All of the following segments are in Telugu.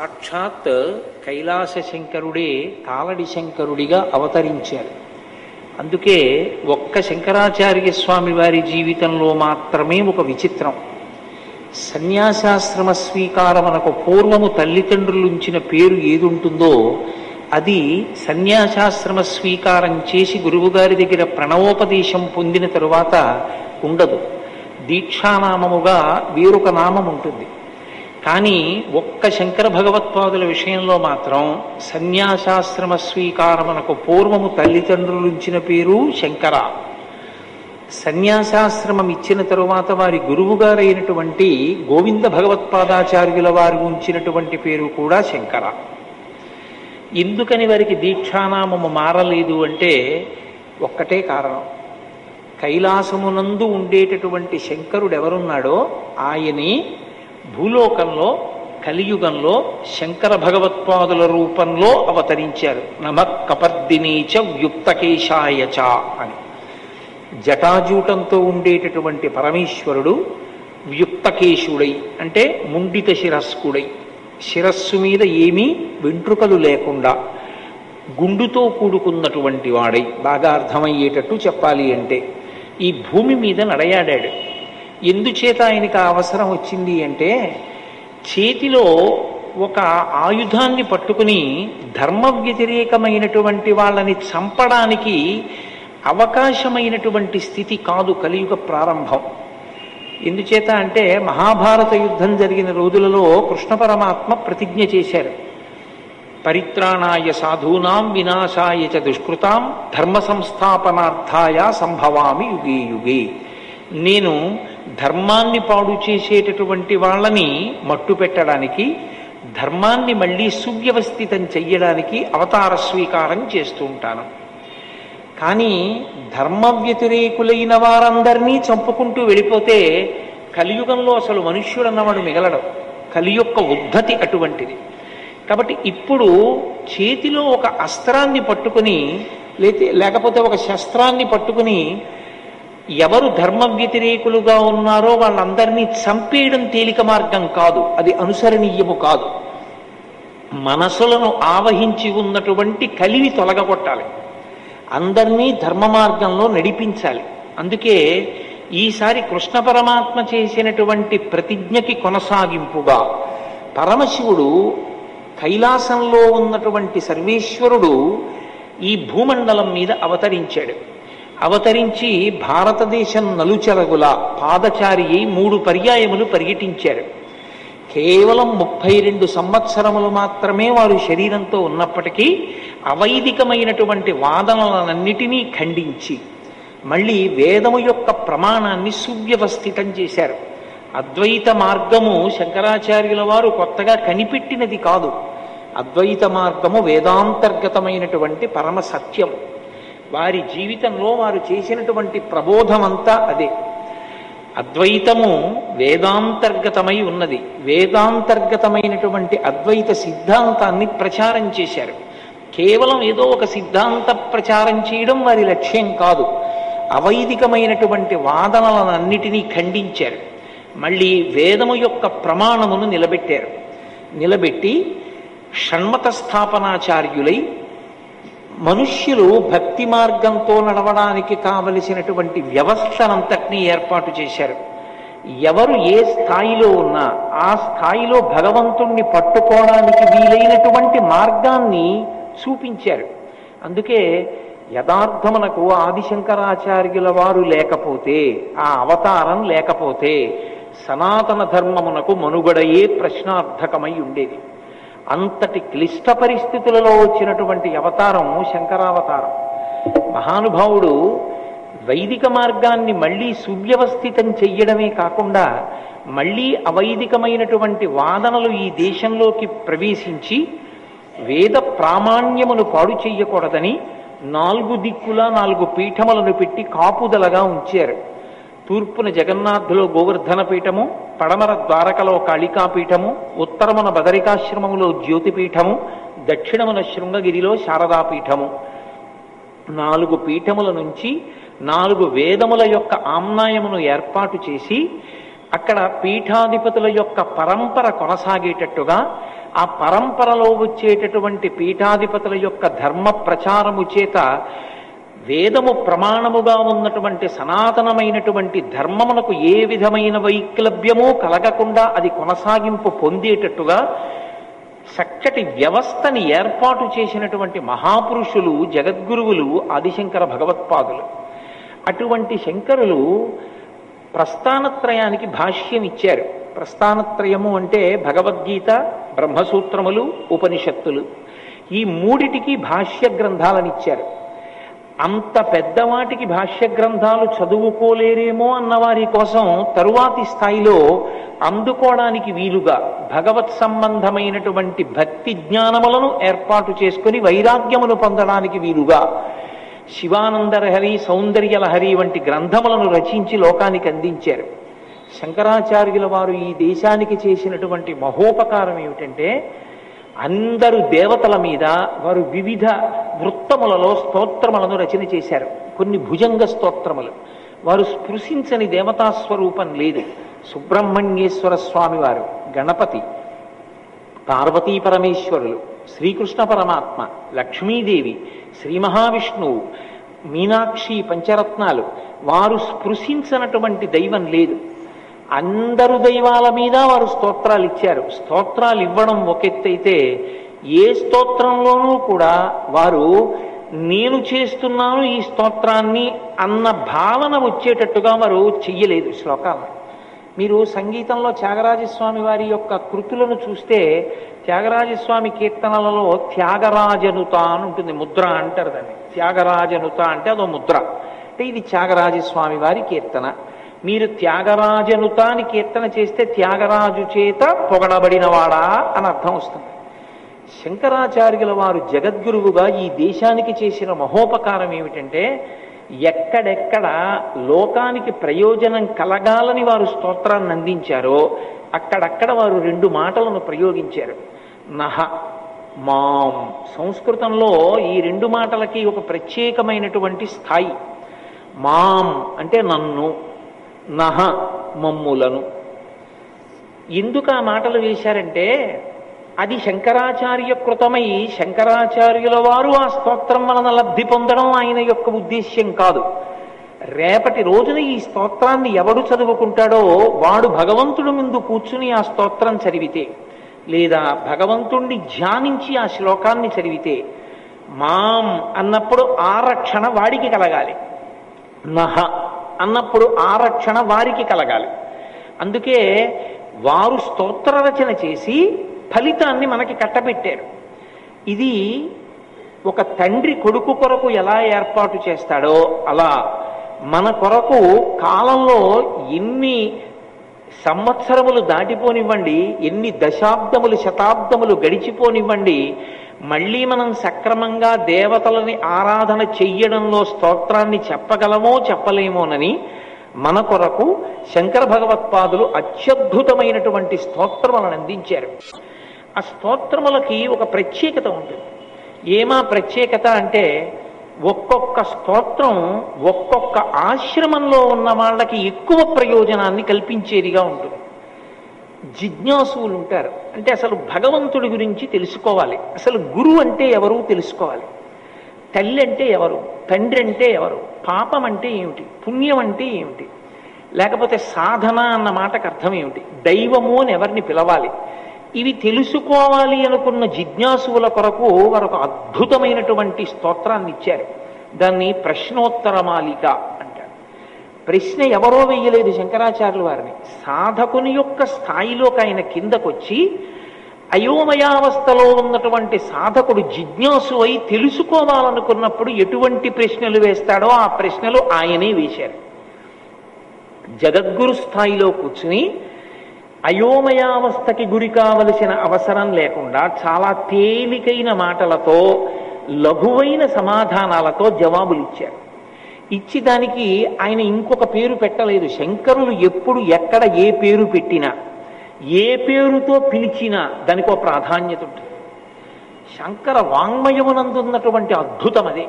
సాక్షాత్ కైలాస శంకరుడే తాళడి శంకరుడిగా అవతరించారు. అందుకే ఒక్క శంకరాచార్య స్వామి వారి జీవితంలో మాత్రమే ఒక విచిత్రం. సన్యాసాశ్రమ స్వీకారమునకు పూర్వము తల్లిదండ్రులుంచిన పేరు ఏదుంటుందో అది సన్యాసాశ్రమ స్వీకారం చేసి గురువుగారి దగ్గర ప్రణవోపదేశం పొందిన తరువాత ఉండదు. దీక్షానామముగా వేరొక నామం ఉంటుంది. కానీ ఒక్క శంకర భగవత్పాదుల విషయంలో మాత్రం సన్యాసాశ్రమ స్వీకారమునకు పూర్వము తల్లిదండ్రులుంచిన పేరు శంకర. సన్యాసాశ్రమం ఇచ్చిన తరువాత వారి గురువుగారైనటువంటి గోవింద భగవత్పాదాచార్యుల వారు ఉంచినటువంటి పేరు కూడా శంకర. ఎందుకని వారికి దీక్షానామము మారలేదు అంటే ఒక్కటే కారణం. కైలాసమునందు ఉండేటటువంటి శంకరుడు ఎవరున్నాడో ఆయనే భూలోకంలో కలియుగంలో శంకర భగవత్పాదుల రూపంలో అవతరించారు. నమః కపర్దినీచ వ్యుక్తకేశాయచ అని. జటాజూటంతో ఉండేటటువంటి పరమేశ్వరుడు వ్యుక్తకేశుడై అంటే ముండిత శిరస్కుడై, శిరస్సు మీద ఏమీ వెంట్రుకలు లేకుండా గుండుతో కూడుకున్నటువంటి వాడై, బాగా అర్థమయ్యేటట్టు చెప్పాలి అంటే ఈ భూమి మీద నడయాడాడు. ఎందుచేత ఆయనకు అవసరం వచ్చింది అంటే చేతిలో ఒక ఆయుధాన్ని పట్టుకుని ధర్మ వ్యతిరేకమైనటువంటి వాళ్ళని చంపడానికి అవకాశమైనటువంటి స్థితి కాదు కలియుగ ప్రారంభం. ఎందుచేత అంటే మహాభారత యుద్ధం జరిగిన రోజులలో కృష్ణ పరమాత్మ ప్రతిజ్ఞ చేశారు. పరిత్రాణాయ సాధూనాం వినాశాయ చ దుష్కృతాం ధర్మ సంస్థాపనార్థాయ సంభవామి యుగే యుగే. నేను ధర్మాన్ని పాడు చేసేటటువంటి వాళ్ళని మట్టు పెట్టడానికి, ధర్మాన్ని మళ్ళీ సువ్యవస్థితం చెయ్యడానికి అవతార స్వీకారం చేస్తూ ఉంటాను. కానీ ధర్మ వ్యతిరేకులైన వారందరినీ చంపుకుంటూ వెళ్ళిపోతే కలియుగంలో అసలు మనుష్యుడు అన్నవాడు మిగలడం. కలి యొక్క ఉద్ధతి అటువంటిది. కాబట్టి ఇప్పుడు చేతిలో ఒక అస్త్రాన్ని పట్టుకుని లేకపోతే ఒక శస్త్రాన్ని పట్టుకుని ఎవరు ధర్మ వ్యతిరేకులుగా ఉన్నారో వాళ్ళందరినీ చంపేయడం తేలిక మార్గం కాదు, అది అనుసరణీయము కాదు. మనసులను ఆవహించి ఉన్నటువంటి కలిని తొలగగొట్టాలి, అందరినీ ధర్మ మార్గంలో నడిపించాలి. అందుకే ఈసారి కృష్ణ పరమాత్మ చేసినటువంటి ప్రతిజ్ఞకి కొనసాగింపుగా పరమశివుడు కైలాసంలో ఉన్నటువంటి సర్వేశ్వరుడు ఈ భూమండలం మీద అవతరించాడు. అవతరించి భారతదేశం నలుచెరగుల పాదచారి అయి 3 పర్యాయములు పర్యటించారు. కేవలం 32 సంవత్సరములు మాత్రమే వారు శరీరంతో ఉన్నప్పటికీ అవైదికమైనటువంటి వాదనలన్నిటినీ ఖండించి మళ్ళీ వేదము యొక్క ప్రమాణాన్ని సువ్యవస్థితం చేశారు. అద్వైత మార్గము శంకరాచార్యుల వారు కొత్తగా కనిపెట్టినది కాదు. అద్వైత మార్గము వేదాంతర్గతమైనటువంటి పరమ సత్యం. వారి జీవితంలో వారు చేసినటువంటి ప్రబోధమంతా అదే. అద్వైతము వేదాంతర్గతమై ఉన్నది. వేదాంతర్గతమైనటువంటి అద్వైత సిద్ధాంతాన్ని ప్రచారం చేశారు. కేవలం ఏదో ఒక సిద్ధాంత ప్రచారం చేయడం వారి లక్ష్యం కాదు. అవైదికమైనటువంటి వాదనలన్నిటినీ ఖండించారు. మళ్ళీ వేదము యొక్క ప్రమాణమును నిలబెట్టారు. నిలబెట్టి షణ్మత స్థాపనాచార్యులై మనుష్యులు భక్తి మార్గంతో నడవడానికి కావలసినటువంటి వ్యవస్థనంతటినీ ఏర్పాటు చేశారు. ఎవరు ఏ స్థాయిలో ఉన్నా ఆ స్థాయిలో భగవంతుణ్ణి పట్టుకోవడానికి వీలైనటువంటి మార్గాన్ని చూపించారు. అందుకే యథార్థమునకు ఆదిశంకరాచార్యుల వారు లేకపోతే, ఆ అవతారం లేకపోతే సనాతన ధర్మమునకు మనుగడయే ప్రశ్నార్థకమై ఉండేది. అంతటి క్లిష్ట పరిస్థితులలో వచ్చినటువంటి అవతారం శంకరావతారం. మహానుభావుడు వైదిక మార్గాన్ని మళ్ళీ సువ్యవస్థితం చెయ్యడమే కాకుండా మళ్ళీ అవైదికమైనటువంటి వాదనలు ఈ దేశంలోకి ప్రవేశించి వేద ప్రామాణ్యమును పాడు చెయ్యకూడదని 4 దిక్కులా 4 పీఠములను పెట్టి కాపుదలగా ఉంచారు. తూర్పున జగన్నాథులో గోవర్ధన పీఠము, పడమర ద్వారకలో కాళికాపీఠము, ఉత్తరమున బదరికాశ్రమములో జ్యోతిపీఠము, దక్షిణమున శృంగగిరిలో శారదాపీఠము. 4 పీఠముల నుంచి 4 వేదముల యొక్క ఆమ్నాయమును ఏర్పాటు చేసి అక్కడ పీఠాధిపతుల యొక్క పరంపర కొనసాగేటట్టుగా ఆ పరంపరలో వచ్చేటటువంటి పీఠాధిపతుల యొక్క ధర్మ ప్రచారము చేత వేదము ప్రమాణముగా ఉన్నటువంటి సనాతనమైనటువంటి ధర్మమునకు ఏ విధమైన వైక్లభ్యమూ కలగకుండా అది కొనసాగింపు పొందేటట్టుగా చక్కటి వ్యవస్థని ఏర్పాటు చేసినటువంటి మహాపురుషులు జగద్గురువులు ఆదిశంకర భగవత్పాదులు. అటువంటి శంకరులు ప్రస్థానత్రయానికి భాష్యం ఇచ్చారు. ప్రస్థానత్రయము అంటే భగవద్గీత, బ్రహ్మసూత్రములు, ఉపనిషత్తులు, ఈ మూడిటికి భాష్య గ్రంథాలను ఇచ్చారు. అంత పెద్దవాటికి భాష్య గ్రంథాలు చదువుకోలేరేమో అన్నవారి కోసం తరువాతి స్థాయిలో అందుకోవడానికి వీలుగా భగవత్ సంబంధమైనటువంటి భక్తి జ్ఞానములను ఏర్పాటు చేసుకుని వైరాగ్యమును పొందడానికి వీలుగా శివానందలహరి, సౌందర్యలహరి వంటి గ్రంథములను రచించి లోకానికి అందించారు. శంకరాచార్యుల వారు ఈ దేశానికి చేసినటువంటి మహోపకారం ఏమిటంటే, అందరు దేవతల మీద వారు వివిధ వృత్తములలో స్తోత్రములను రచన చేశారు. కొన్ని భుజంగ స్తోత్రములు, వారు స్పృశించని దేవతాస్వరూపం లేదు. సుబ్రహ్మణ్యేశ్వర స్వామి వారు, గణపతి, పార్వతీ పరమేశ్వరులు, శ్రీకృష్ణ పరమాత్మ, లక్ష్మీదేవి, శ్రీ మహావిష్ణువు, మీనాక్షి, పంచరత్నాలు, వారు స్పృశించినటువంటి దైవం లేదు. అందరు దైవాల మీద వారు స్తోత్రాలు ఇచ్చారు. స్తోత్రాలు ఇవ్వడం ఒక ఎత్తైతే ఏ స్తోత్రంలోనూ కూడా వారు నేను చేస్తున్నాను ఈ స్తోత్రాన్ని అన్న భావన వచ్చేటట్టుగా వారు చెయ్యలేదు శ్లోకాలను. మీరు సంగీతంలో త్యాగరాజస్వామి వారి యొక్క కృతులను చూస్తే త్యాగరాజస్వామి కీర్తనలలో త్యాగరాజనుత అని ఉంటుంది, ముద్ర అంటారు దాన్ని. త్యాగరాజనుత అంటే అదో ముద్ర. అంటే ఇది త్యాగరాజస్వామి వారి కీర్తన. మీరు త్యాగరాజనుత అని కీర్తన చేస్తే త్యాగరాజు చేత పొగడబడినవాడా అని అర్థం వస్తుంది. శంకరాచార్యుల వారు జగద్గురువుగా ఈ దేశానికి చేసిన మహోపకారం ఏమిటంటే, ఎక్కడెక్కడ లోకానికి ప్రయోజనం కలగాలని వారు స్తోత్రాన్ని అందించారో అక్కడక్కడ వారు రెండు మాటలను ప్రయోగించారు. నహ, మాం. సంస్కృతంలో ఈ రెండు మాటలకి ఒక ప్రత్యేకమైనటువంటి స్థాయి. మాం అంటే నన్ను, నహ మమ్ములను. ఎందుకు ఆ మాటలు వేశారంటే, అది శంకరాచార్య కృతమై శంకరాచార్యుల వారు ఆ స్తోత్రం వలన లబ్ధి పొందడం ఆయన యొక్క ఉద్దేశ్యం కాదు. రేపటి రోజున ఈ స్తోత్రాన్ని ఎవడు చదువుకుంటాడో వాడు భగవంతుడి ముందు కూర్చుని ఆ స్తోత్రం చదివితే, లేదా భగవంతుణ్ణి ధ్యానించి ఆ శ్లోకాన్ని చదివితే, మాం అన్నప్పుడు ఆరక్షణ వాడికి కలగాలి, నహ అన్నప్పుడు ఆరక్షణ వారికి కలగాలి. అందుకే వారు స్తోత్ర రచన చేసి ఫలితాన్ని మనకి కట్టబెట్టారు. ఇది ఒక తండ్రి కొడుకు కొరకు ఎలా ఏర్పాటు చేస్తాడో అలా మన కొరకు కాలంలో ఎన్ని సంవత్సరములు దాటిపోనివ్వండి, ఎన్ని దశాబ్దములు శతాబ్దములు గడిచిపోనివ్వండి, మళ్ళీ మనం సక్రమంగా దేవతలని ఆరాధన చెయ్యడంలో స్తోత్రాన్ని చెప్పగలమో చెప్పలేమోనని మన కొరకు శంకర భగవత్పాదులు అత్యద్భుతమైనటువంటి స్తోత్రములను అందించారు. ఆ స్తోత్రములకి ఒక ప్రత్యేకత ఉంటుంది. ఏమా ప్రత్యేకత అంటే, ఒక్కొక్క స్తోత్రం ఒక్కొక్క ఆశ్రమంలో ఉన్న వాళ్ళకి ఎక్కువ ప్రయోజనాన్ని కల్పించేదిగా ఉంటుంది. జిజ్ఞాసువులు ఉంటారు, అంటే అసలు భగవంతుడి గురించి తెలుసుకోవాలి, అసలు గురువు అంటే ఎవరు తెలుసుకోవాలి, తల్లి అంటే ఎవరు, తండ్రి అంటే ఎవరు, పాపం అంటే ఏమిటి, పుణ్యం అంటే ఏమిటి, లేకపోతే సాధన అన్న మాటకు అర్థం ఏమిటి, దైవము అని ఎవరిని పిలవాలి, ఇవి తెలుసుకోవాలి అనుకున్న జిజ్ఞాసువుల కొరకు వారు ఒక అద్భుతమైనటువంటి స్తోత్రాన్ని ఇచ్చారు. దాన్ని ప్రశ్నోత్తరమాలిక అంటారు. ప్రశ్న ఎవరో వెయ్యలేదు శంకరాచార్యుల వారిని, సాధకుని యొక్క స్థాయిలోకి ఆయన కిందకొచ్చి అయోమయావస్థలో ఉన్నటువంటి సాధకుడు జిజ్ఞాసు అయి తెలుసుకోవాలనుకున్నప్పుడు ఎటువంటి ప్రశ్నలు వేస్తాడో ఆ ప్రశ్నలు ఆయనే వేశారు. జగద్గురు స్థాయిలో కూర్చుని అయోమయావస్థకి గురి కావలసిన అవసరం లేకుండా చాలా తేలికైన మాటలతో లఘువైన సమాధానాలతో జవాబులు ఇచ్చారు. ఇచ్చి దానికి ఆయన ఇంకొక పేరు పెట్టలేదు. శంకరులు ఎప్పుడు ఎక్కడ ఏ పేరు పెట్టినా, ఏ పేరుతో పిలిచినా దానికి ఒక ప్రాధాన్యత ఉంటుంది. శంకర వాంగ్మయమునందున్నటువంటి అద్భుతం అదే.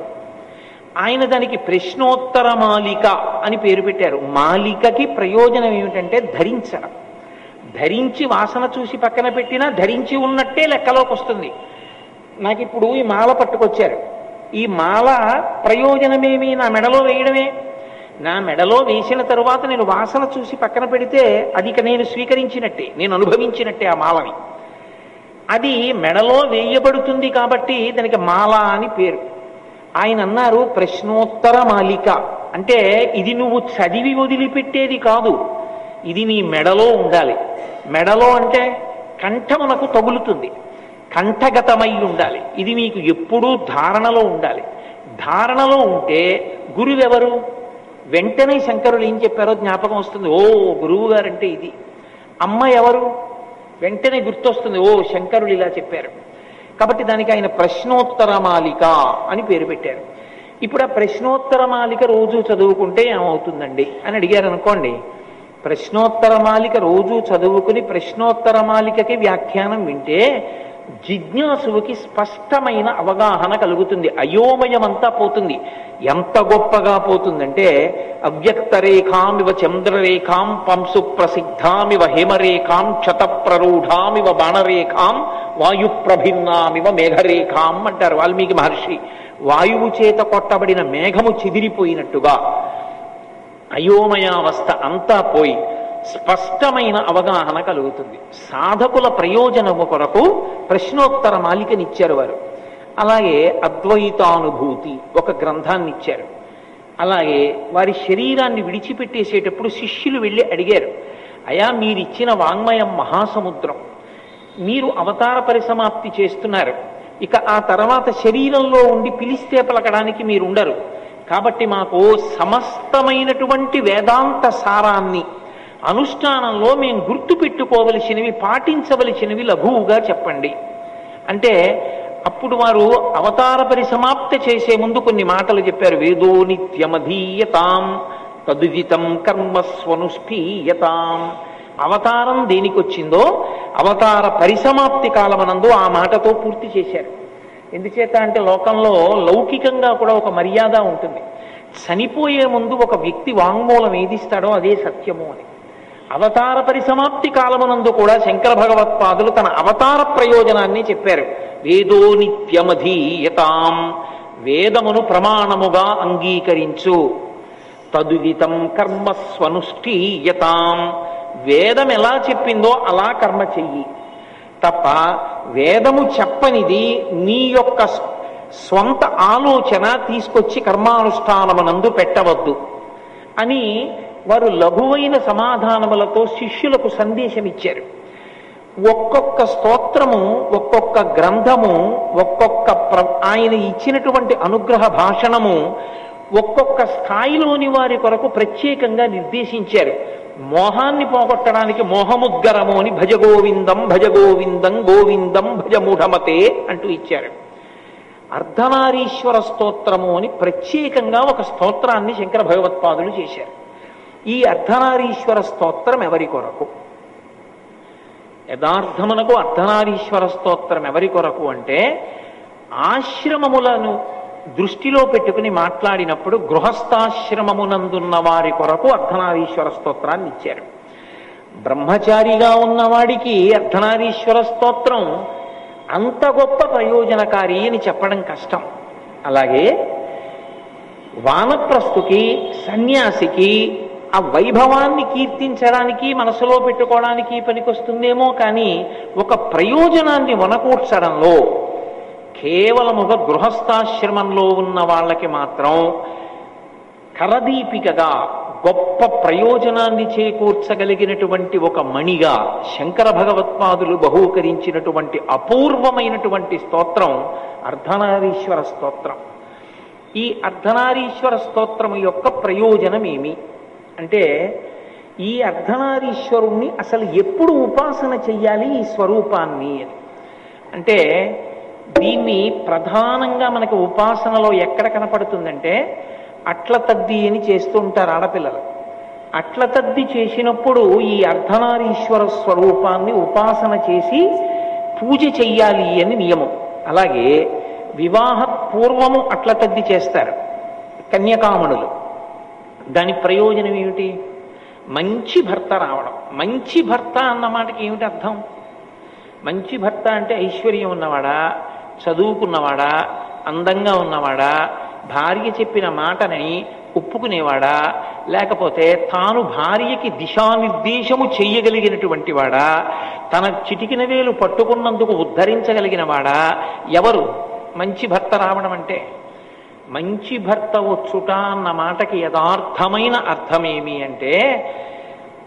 ఆయన దానికి ప్రశ్నోత్తర మాలిక అని పేరు పెట్టారు. మాలికకి ప్రయోజనం ఏమిటంటే ధరించడం. ధరించి వాసన చూసి పక్కన పెట్టినా ధరించి ఉన్నట్టే లెక్కలోకి వస్తుంది. నాకు ఇప్పుడు ఈ మాల పట్టుకొచ్చారు. ఈ మాల ప్రయోజనమేమి? నా మెడలో వేయడమే. నా మెడలో వేసిన తరువాత నేను వాసన చూసి పక్కన పెడితే అది ఇక నేను స్వీకరించినట్టే, నేను అనుభవించినట్టే ఆ మాలని. అది మెడలో వేయబడుతుంది కాబట్టి దానికి మాల అని పేరు. ఆయన అన్నారు ప్రశ్నోత్తర మాలిక అంటే ఇది నువ్వు చదివి వదిలిపెట్టేది కాదు, ఇది నీ మెడలో ఉండాలి. మెడలో అంటే కంఠమునకు తగులుతుంది, కంఠగతమై ఉండాలి. ఇది నీకు ఎప్పుడూ ధారణలో ఉండాలి. ధారణలో ఉంటే గురువెవరు? వెంటనే శంకరులు ఏం చెప్పారో జ్ఞాపకం వస్తుంది. ఓ గురువు గారంటే ఇది. అమ్మ ఎవరు? వెంటనే గుర్తొస్తుంది, ఓ శంకరులు ఇలా చెప్పారు. కాబట్టి దానికి ఆయన ప్రశ్నోత్తర మాలిక అని పేరు పెట్టారు. ఇప్పుడు ఆ ప్రశ్నోత్తర మాలిక రోజు చదువుకుంటే ఏమవుతుందండి అని అడిగారు అనుకోండి. ప్రశ్నోత్తర మాలిక రోజు చదువుకుని ప్రశ్నోత్తర మాలికకి వ్యాఖ్యానం వింటే జిజ్ఞాసువుకి స్పష్టమైన అవగాహన కలుగుతుంది, అయోమయమంతా పోతుంది. ఎంత గొప్పగా పోతుందంటే అవ్యక్తరేఖామివ చంద్రరేఖాం పంసు ప్రసిద్ధామివ హేమరేఖాం క్షతప్రరూఢామివ బాణరేఖాం వాయుప్రభిన్నామివ మేఘరేఖాం అంటారు వాల్మీకి మహర్షి. వాయువు చేత కొట్టబడిన మేఘము చెదిరిపోయినట్టుగా అయోమయావస్థ అంతా పోయి స్పష్టమైన అవగాహన కలుగుతుంది. సాధకుల ప్రయోజనము కొరకు ప్రశ్నోత్తర మాలికనిచ్చారు వారు. అలాగే అద్వైతానుభూతి ఒక గ్రంథాన్ని ఇచ్చారు. అలాగే వారి శరీరాన్ని విడిచిపెట్టేసేటప్పుడు శిష్యులు వెళ్ళి అడిగారు, అయా మీరిచ్చిన వాంగ్మయం మహాసముద్రం, మీరు అవతార పరిసమాప్తి చేస్తున్నారు, ఇక ఆ తర్వాత శరీరంలో ఉండి పిలిస్తే పలకడానికి మీరు ఉండరు, కాబట్టి మాకు సమస్తమైనటువంటి వేదాంత సారాన్ని అనుష్ఠానంలో మేము గుర్తు పెట్టుకోవలసినవి, పాటించవలసినవి లఘువుగా చెప్పండి అంటే అప్పుడు వారు అవతార పరిసమాప్తి చేసే ముందు కొన్ని మాటలు చెప్పారు. వేదో నిత్యమధీయతాం తదుదితం కర్మస్వనుష్ఠీయతాం. అవతారం దేనికొచ్చిందో అవతార పరిసమాప్తి కాలమనందు ఆ మాటతో పూర్తి చేశారు. ఎందుచేత అంటే లోకంలో లౌకికంగా కూడా ఒక మర్యాద ఉంటుంది. చనిపోయే ముందు ఒక వ్యక్తి వాంగ్మూలం ఏదిస్తాడో అదే సత్యము అని. అవతార పరిసమాప్తి కాలమునందు కూడా శంకర భగవత్పాదులు తన అవతార ప్రయోజనాన్ని చెప్పారు. వేదో నిత్యమధీయతాం, వేదమును ప్రమాణముగా అంగీకరించు. తదుదితం కర్మస్వనుష్ఠీయతాం, వేదం ఎలా చెప్పిందో అలా కర్మ చెయ్యి తప్ప వేదము చెప్పనిది నీ యొక్క స్వంత ఆలోచన తీసుకొచ్చి కర్మానుష్ఠానమునందు పెట్టవద్దు అని వారు లఘువైన సమాధానములతో శిష్యులకు సందేశం ఇచ్చారు. ఒక్కొక్క స్తోత్రము, ఒక్కొక్క గ్రంథము, ఒక్కొక్క ఆయన ఇచ్చినటువంటి అనుగ్రహ భాషణము ఒక్కొక్క స్థాయిలోని వారి కొరకు ప్రత్యేకంగా నిర్దేశించారు. మోహాన్ని పోగొట్టడానికి మోహముద్గరము అని భజగోవిందం భజగోవిందం గోవిందం భజమూఢమతే అంటూ ఇచ్చారు. అర్ధనారీశ్వర స్తోత్రము అని ప్రత్యేకంగా ఒక స్తోత్రాన్ని శంకర భగవత్పాదులు చేశారు. ఈ అర్ధనారీశ్వర స్తోత్రం ఎవరి కొరకు? యథార్థమునకు అర్ధనారీశ్వర స్తోత్రం ఎవరి కొరకు అంటే ఆశ్రమములను దృష్టిలో పెట్టుకుని మాట్లాడినప్పుడు గృహస్థాశ్రమమునందున్న వారి కొరకు అర్ధనారీశ్వర స్తోత్రాన్ని ఇచ్చారు. బ్రహ్మచారిగా ఉన్నవాడికి అర్ధనారీశ్వర స్తోత్రం అంత గొప్ప ప్రయోజనకారి అని చెప్పడం కష్టం. అలాగే వానప్రస్థుకి, సన్యాసికి ఆ వైభవాన్ని కీర్తించడానికి, మనసులో పెట్టుకోవడానికి పనికొస్తుందేమో కానీ ఒక ప్రయోజనాన్ని వనకూర్చడంలో కేవలముగా గృహస్థాశ్రమంలో ఉన్న వాళ్ళకి మాత్రం కరదీపికగా గొప్ప ప్రయోజనాన్ని చేకూర్చగలిగినటువంటి ఒక మణిగా శంకర భగవత్పాదులు బహూకరించినటువంటి అపూర్వమైనటువంటి స్తోత్రం అర్ధనారీశ్వర స్తోత్రం. ఈ అర్ధనారీశ్వర స్తోత్రం యొక్క ప్రయోజనం ఏమి అంటే ఈ అర్ధనారీశ్వరుణ్ణి అసలు ఎప్పుడు ఉపాసన చెయ్యాలి ఈ స్వరూపాన్ని అని అంటే దీన్ని ప్రధానంగా మనకు ఉపాసనలో ఎక్కడ కనపడుతుందంటే అట్ల తద్ది అని చేస్తూ ఉంటారు ఆడపిల్లలు. అట్ల తద్ది చేసినప్పుడు ఈ అర్ధనారీశ్వర స్వరూపాన్ని ఉపాసన చేసి పూజ చెయ్యాలి అని నియమం. అలాగే వివాహ పూర్వము అట్ల తద్ది చేస్తారు కన్యకామణులు. దాని ప్రయోజనం ఏమిటి? మంచి భర్త రావడం. మంచి భర్త అన్న మాటకి ఏమిటి అర్థం? మంచి భర్త అంటే ఐశ్వర్యం ఉన్నవాడా, చదువుకున్నవాడా, అందంగా ఉన్నవాడా, భార్య చెప్పిన మాటని ఒప్పుకునేవాడా, లేకపోతే తాను భార్యకి దిశానిర్దేశము చెయ్యగలిగినటువంటి వాడా, తన చిటికిన వేలు పట్టుకున్నందుకు ఉద్ధరించగలిగిన వాడా? ఎవరు మంచి భర్త రావడం అంటే? మంచి భర్త వచ్చుట అన్న మాటకి యథార్థమైన అర్థమేమి అంటే,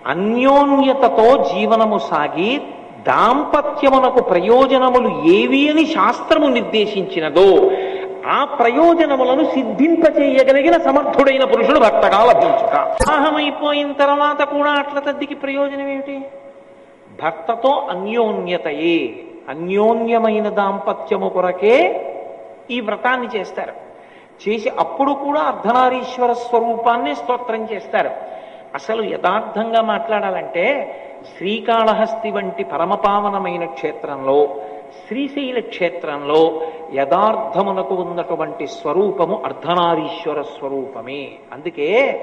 అన్యోన్యతతో జీవనము సాగి దాంపత్యమునకు ప్రయోజనములు ఏవి అని శాస్త్రము నిర్దేశించినదో ఆ ప్రయోజనములను సిద్ధింపచేయగలిగిన సమర్థుడైన పురుషుడు భర్తగా లభించుట. వివాహమైపోయిన తర్వాత కూడా అట్ల తద్దికి ప్రయోజనం ఏమిటి? భర్తతో అన్యోన్యతయే, అన్యోన్యమైన దాంపత్యము కొరకే ఈ వ్రతాన్ని చేస్తారు. చేసి అప్పుడు కూడా అర్ధనారీశ్వర స్వరూపాన్ని స్తోత్రం చేస్తారు. అసలు యథార్థంగా మాట్లాడాలంటే శ్రీకాళహస్తి వంటి పరమపావనమైన క్షేత్రంలో, శ్రీశైల క్షేత్రంలో యథార్థమునకు ఉన్నటువంటి స్వరూపము అర్ధనారీశ్వర స్వరూపమే. అందుకే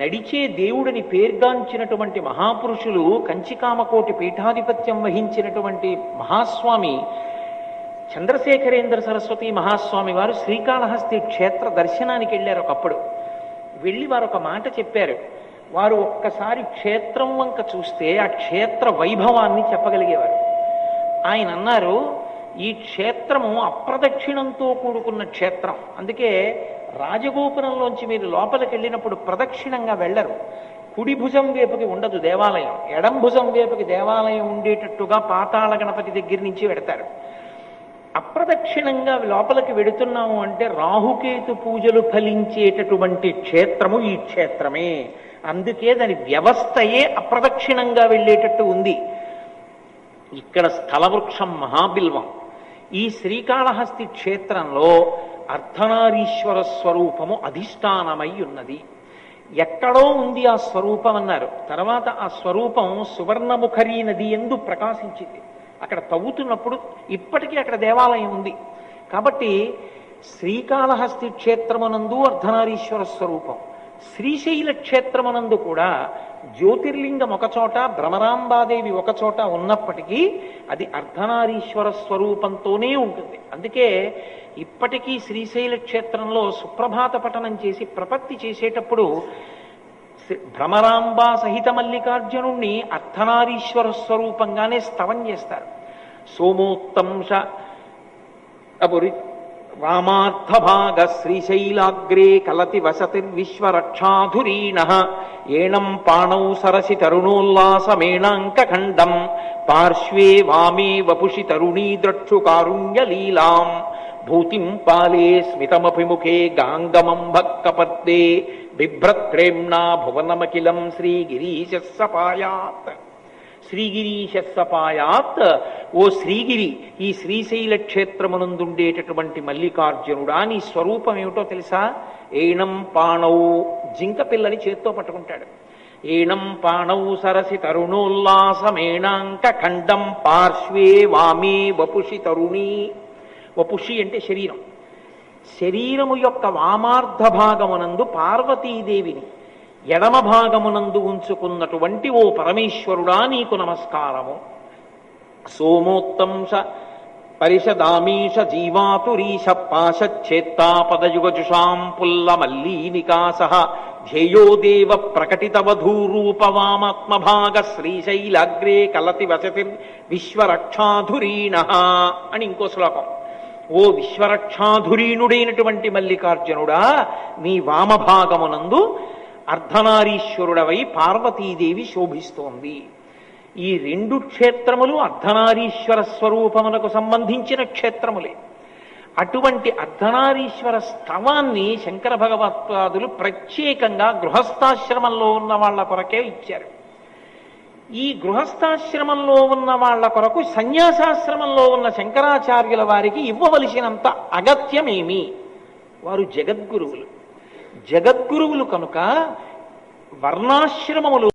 నడిచే దేవుడిని పేర్గాంచినటువంటి మహాపురుషులు, కంచికామకోటి పీఠాధిపత్యం వహించినటువంటి మహాస్వామి చంద్రశేఖరేంద్ర సరస్వతి మహాస్వామి వారు శ్రీకాళహస్తి క్షేత్ర దర్శనానికి వెళ్ళారు. ఒకప్పుడు వెళ్ళి వారు ఒక మాట చెప్పారు. వారు ఒక్కసారి క్షేత్రం వంక చూస్తే ఆ క్షేత్ర వైభవాన్ని చెప్పగలిగేవారు. ఆయన అన్నారు, ఈ క్షేత్రము అప్రదక్షిణంతో కూడుకున్న క్షేత్రం. అందుకే రాజగోపురంలోంచి మీరు లోపలికి వెళ్ళినప్పుడు ప్రదక్షిణంగా వెళ్ళరు. కుడి భుజం వైపుకి ఉండదు దేవాలయం, ఎడం భుజం వైపుకి దేవాలయం ఉండేటట్టుగా పాతాళ గణపతి దగ్గర నుంచి వెడతారు. అప్రదక్షిణంగా లోపలికి వెడుతున్నాము అంటే రాహుకేతు పూజలు ఫలించేటటువంటి క్షేత్రము ఈ క్షేత్రమే. అందుకే దాని వ్యవస్థయే అప్రదక్షిణంగా వెళ్ళేటట్టు ఉంది. ఇక్కడ స్థలవృక్షం మహాబిల్వం. ఈ శ్రీకాళహస్తి క్షేత్రంలో అర్ధనారీశ్వర స్వరూపము అధిష్టానమై ఉన్నది. ఎక్కడో ఉంది ఆ స్వరూపం అన్నారు. తర్వాత ఆ స్వరూపం సువర్ణముఖరీ నది యందు ప్రకాశించింది. అక్కడ తవ్వుతున్నప్పుడు ఇప్పటికీ అక్కడ దేవాలయం ఉంది. కాబట్టి శ్రీకాళహస్తి క్షేత్రమునందు అర్ధనారీశ్వర స్వరూపం, శ్రీశైల క్షేత్రమునందు కూడా జ్యోతిర్లింగం ఒకచోట, భ్రమరాంబాదేవి ఒకచోట ఉన్నప్పటికీ అది అర్ధనారీశ్వర స్వరూపంతోనే ఉంటుంది. అందుకే ఇప్పటికీ శ్రీశైల క్షేత్రంలో సుప్రభాత పఠనం చేసి ప్రపత్తి చేసేటప్పుడు భ్రమరాంబా సహిత మల్లికార్జునుణ్ణి అర్ధనారీశ్వర స్వరూపంగానే స్తవం చేస్తారు. సోమోత్తంశ అపురి రామార్థభాగ శ్రీశైలాగ్రే కలతి వసతిర్విశ్వరక్షాధురీణ ఏణం పాణౌ సరసి తరుణోల్లాసమేణాంకఖండం పార్శ్వే వామే వపుషి తరుణీ ద్రక్షు కారుణ్యలీలాం భూతిం పాలే స్మితమభిముఖే గాంగమం భక్కపద్దే బిభ్రత్ప్రేమ్ణా భువనమఖిలం శ్రీగిరీశస్సపాయాత్. శ్రీగిరీశస్సపాయాత్. ఓ శ్రీగిరి, ఈ శ్రీశైల క్షేత్రమునందుండేటటువంటి మల్లికార్జునుడా, నీ స్వరూపం ఏమిటో తెలుసా? ఏణం పాణౌ, జింక పిల్లని చేత్తో పట్టుకుంటాడు. ఏణం పాణౌ సరసి తరుణోల్లాసమేణాంక ఖండం పార్శ్వే వామే వపుషి తరుణీ. వపుషి అంటే శరీరం. శరీరము యొక్క వామార్ధ భాగమునందు పార్వతీదేవిని, ఎడమ భాగమునందు ఉంచుకున్నటువంటి ఓ పరమేశ్వరుడా నీకు నమస్కారము. సోమోత్తంశ పరిషదామీష జీవాతురీశ పాశచ్చేత్తాపదయుగజుషాం పుల్ల మల్లీనికాస ధ్యేయో దేవ ప్రకటితవధూరూపవామాత్మభాగ శ్రీశైలాగ్రే కలతి వసతిర్ విశ్వరక్షాధురీణ అని ఇంకో శ్లోకం. ఓ విశ్వరక్షాధురీణుడైనటువంటి మల్లికార్జునుడా, నీ వామభాగమునందు అర్ధనారీశ్వరుడవై పార్వతీదేవి శోభిస్తోంది. ఈ రెండు క్షేత్రములు అర్ధనారీశ్వర స్వరూపమునకు సంబంధించిన క్షేత్రములే. అటువంటి అర్ధనారీశ్వర స్తవాన్ని శంకర భగవత్పాదులు ప్రత్యేకంగా గృహస్థాశ్రమంలో ఉన్న వాళ్ళ కొరకే ఇచ్చారు. ఈ గృహస్థాశ్రమంలో ఉన్న వాళ్ళ కొరకు సన్యాసాశ్రమంలో ఉన్న శంకరాచార్యుల వారికి ఇవ్వవలసినంత అగత్యమేమి? వారు జగద్గురువులు. జగద్గురువులు కనుక వర్ణాశ్రమములు